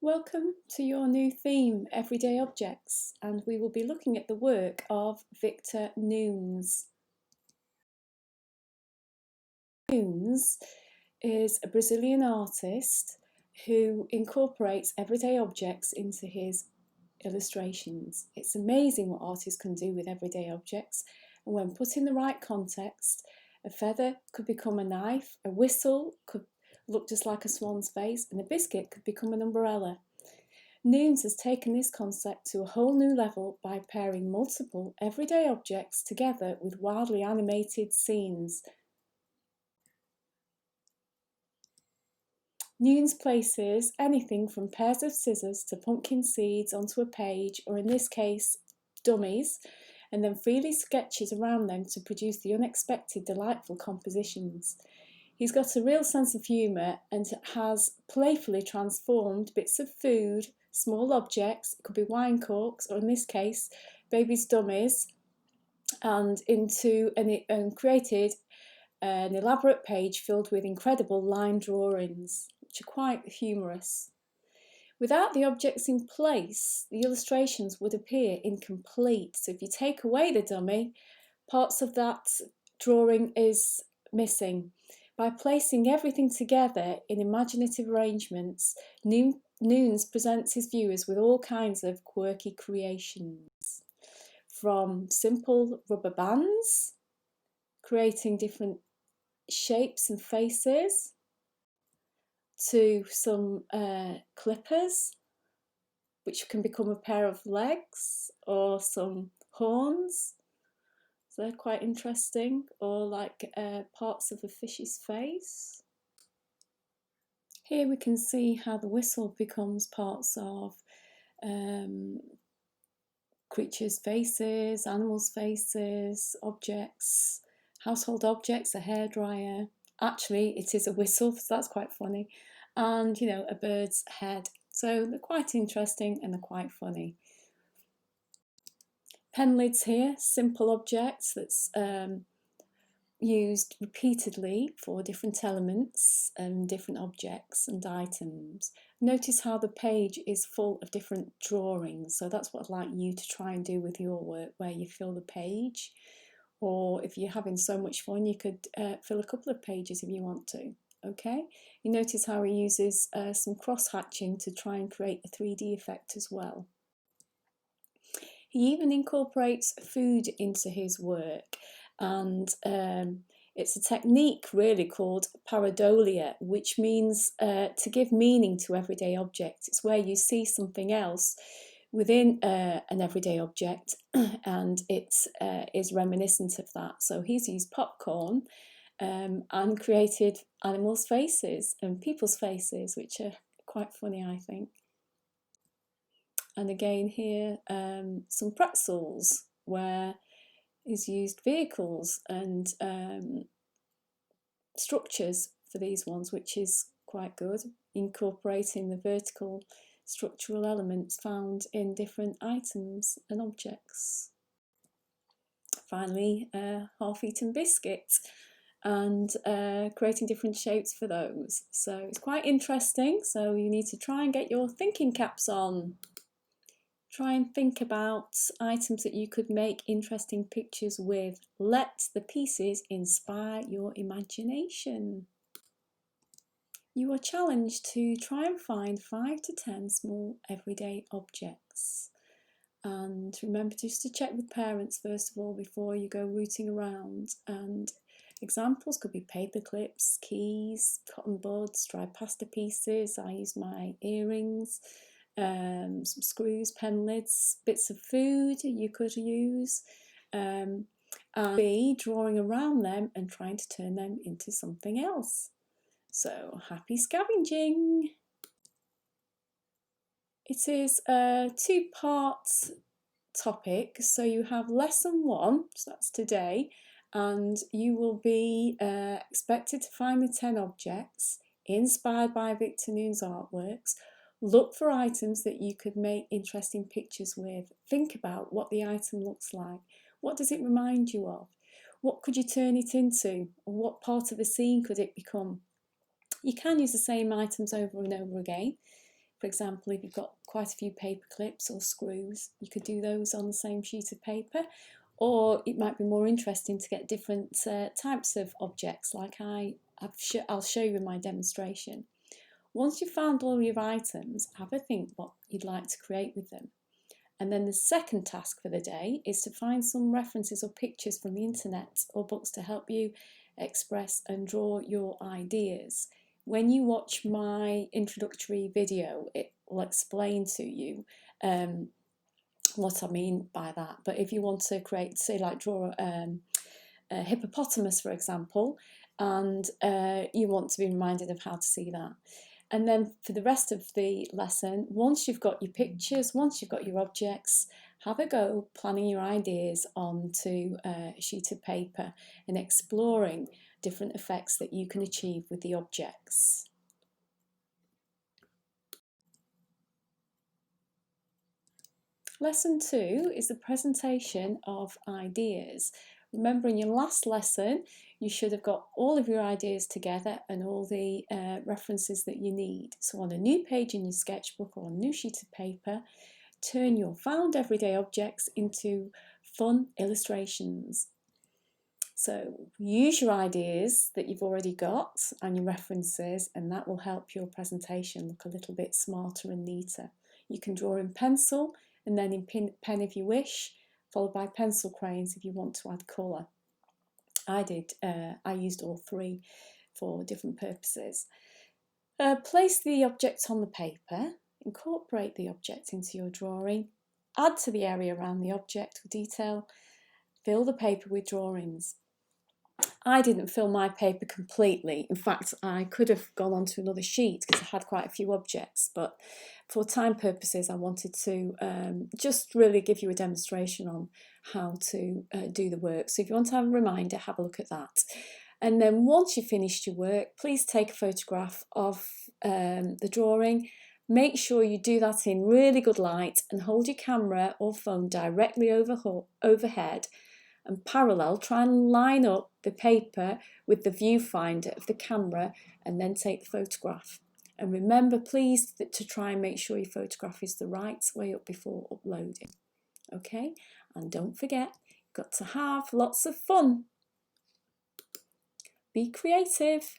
Welcome to your new theme, Everyday Objects, and we will be looking at the work of Victor Nunes. Nunes is a Brazilian artist who incorporates everyday objects into his illustrations. It's amazing what artists can do with everyday objects, and when put in the right context, a feather could become a knife, a whistle could look just like a swan's face, and a biscuit could become an umbrella. Nunes has taken this concept to a whole new level by pairing multiple everyday objects together with wildly animated scenes. Nunes places anything from pairs of scissors to pumpkin seeds onto a page, or in this case, dummies, and then freely sketches around them to produce the unexpected, delightful compositions. He's got a real sense of humour and has playfully transformed bits of food, small objects, it could be wine corks, or in this case, baby's dummies, and created an elaborate page filled with incredible line drawings, which are quite humorous. Without the objects in place, the illustrations would appear incomplete. So if you take away the dummy, parts of that drawing is missing. By placing everything together in imaginative arrangements, Nunes presents his viewers with all kinds of quirky creations. From simple rubber bands, creating different shapes and faces, to some clippers, which can become a pair of legs, or some horns. So they're quite interesting, or like parts of a fish's face. Here we can see how the whistle becomes parts of creatures' faces, animals' faces, objects, household objects, a hairdryer. Actually, it is a whistle, so that's quite funny. And, a bird's head. So they're quite interesting and they're quite funny. Pen lids here, simple objects that's used repeatedly for different elements and different objects and items. Notice how the page is full of different drawings, so that's what I'd like you to try and do with your work, where you fill the page, or if you're having so much fun you could fill a couple of pages if you want to. Okay, you notice how he uses some cross-hatching to try and create a 3D effect as well. He even incorporates food into his work, and it's a technique really called pareidolia, which means to give meaning to everyday objects. It's where you see something else within an everyday object and it is reminiscent of that. So he's used popcorn and created animals' faces and people's faces, which are quite funny, I think. And again here, some pretzels, where is used vehicles and structures for these ones, which is quite good, incorporating the vertical structural elements found in different items and objects. Finally, half-eaten biscuits, and creating different shapes for those. So it's quite interesting, so you need to try and get your thinking caps on. Try and think about items that you could make interesting pictures with. Let the pieces inspire your imagination. You are challenged to try and find 5 to 10 small everyday objects. And remember just to check with parents first of all before you go rooting around. And examples could be paper clips, keys, cotton buds, dry pasta pieces. I use my earrings. Some screws, pen lids, bits of food you could use, and be drawing around them and trying to turn them into something else. So happy scavenging! It is a 2-part topic, so you have lesson 1, so that's today, and you will be expected to find the 10 objects inspired by Victor Nunes' artworks. Look for items that you could make interesting pictures with. Think about what the item looks like. What does it remind you of? What could you turn it into? Or what part of a scene could it become? You can use the same items over and over again. For example, if you've got quite a few paper clips or screws, you could do those on the same sheet of paper. Or it might be more interesting to get different types of objects, like I'll show you in my demonstration. Once you've found all your items, have a think what you'd like to create with them. And then the second task for the day is to find some references or pictures from the internet or books to help you express and draw your ideas. When you watch my introductory video, it will explain to you what I mean by that. But if you want to create, say, like draw a hippopotamus, for example, and you want to be reminded of how to see that. And then for the rest of the lesson, once you've got your pictures, once you've got your objects, have a go planning your ideas onto a sheet of paper and exploring different effects that you can achieve with the objects. Lesson 2 is the presentation of ideas. Remember, in your last lesson, you should have got all of your ideas together and all the references that you need. So on a new page in your sketchbook or on a new sheet of paper, turn your found everyday objects into fun illustrations. So use your ideas that you've already got and your references, and that will help your presentation look a little bit smarter and neater. You can draw in pencil and then in pen if you wish, followed by pencil crayons if you want to add colour. I used all three for different purposes. Place the object on the paper, incorporate the object into your drawing, add to the area around the object with detail, fill the paper with drawings. I didn't fill my paper completely. In fact, I could have gone on to another sheet because I had quite a few objects, but for time purposes, I wanted to just really give you a demonstration on how to do the work. So if you want to have a reminder, have a look at that. And then once you've finished your work, please take a photograph of the drawing. Make sure you do that in really good light and hold your camera or phone directly overhead, and parallel, try and line up the paper with the viewfinder of the camera and then take the photograph. And remember, please, to try and make sure your photograph is the right way up before uploading. Okay, and don't forget, you've got to have lots of fun. Be creative.